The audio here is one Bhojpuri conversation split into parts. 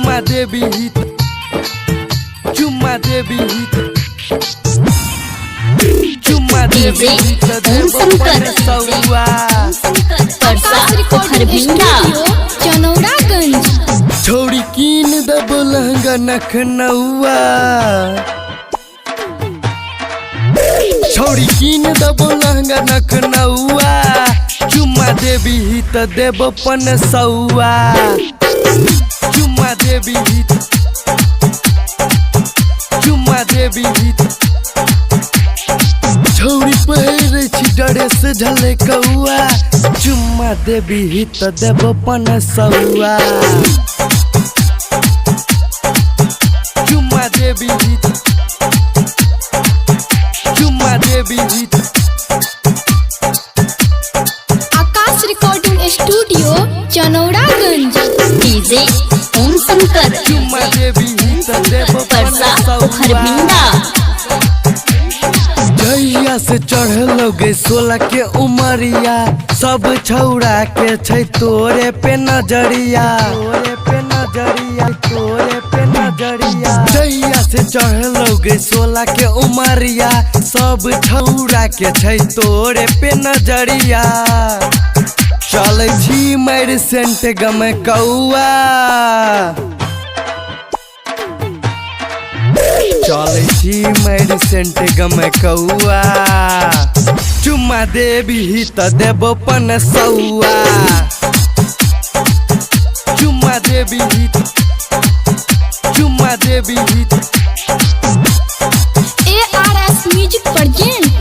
चुम्मा देवी हित, चुम्मा देवी हित, चुम्मा देवी हित देबो पन सौआ। चनौरागंज छोड़ी कीन देबो लहंगा नखनौआ, छोड़ी कीन देबो लहंगा नखनौआ। चुम्मा देवी हित देबो पन सौआ, चुम्मा देवी हित, चुम्मा देवी हित। छौरी पहिरे छी ड्रेस झलकौआ, चुम्मा देवी हित देबो पन सौआ। चुम्मा देवी हित, चुम्मा देवी हित। आकाश रिकॉर्डिंग स्टूडियो चनौरागंज डीजे ओम शंकर चुम्मा देवी हित देबो पन सौआ। जहिया से चढ़लोगे 16 के उमरिया, सब छौरा के छै तोरे पे नजरिया, तोरे पे नजरिया, तोरे पे नजरिया। जहिया से चढ़लोगे 16 के उमरिया, सब छौरा के छै तोरे पे नजरिया। चलै छी मार सेंट गमे कौआ, चलै छी मार सेंट गमे कौआ। चुम्मा देवी हित देबो पन सौआ, चुम्मा देवी हित, चुम्मा देवी हित। ARS म्यूजिक प्रेजेंट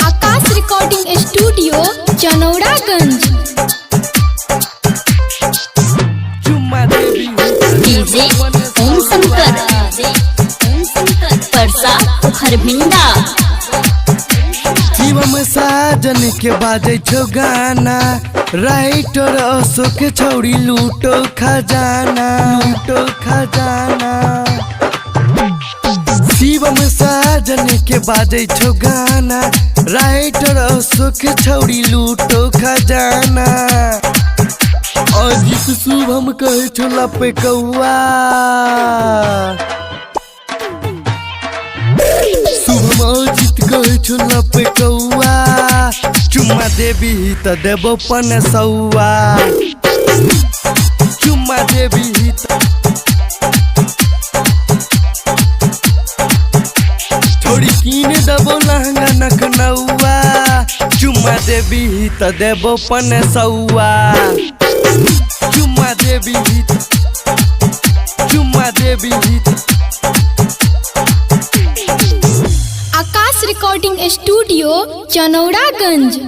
आकाश रिकॉर्डिंग स्टूडियो चनौरागंज चुम्मा देवी हित डीजे ओम शंकर परसा खरभिंडा। जीवम साजन के बाजे छो गाना, राइटर अशोक छौड़ी लूटो खजाना, लूटो खजाना। शिवम साजन के बाजे छो गाना, राइटर अशोक छौड़ी लूटो खजाना। अजीत शुभम कहे छो लपे कौआ, शुभम अजीत कहे छो लपे कौआ। चुम्मा देवी हित देबो पन सौआ, चुम्मा देवी हित। छोड़ी कीन देबो लहंगा नखनौआ, चुम्मा देवी हित देबो पन सौआ। चुम्मा देवी हित, चुम्मा देवी हित। आकाश रिकॉर्डिंग स्टूडियो चनौरागंज।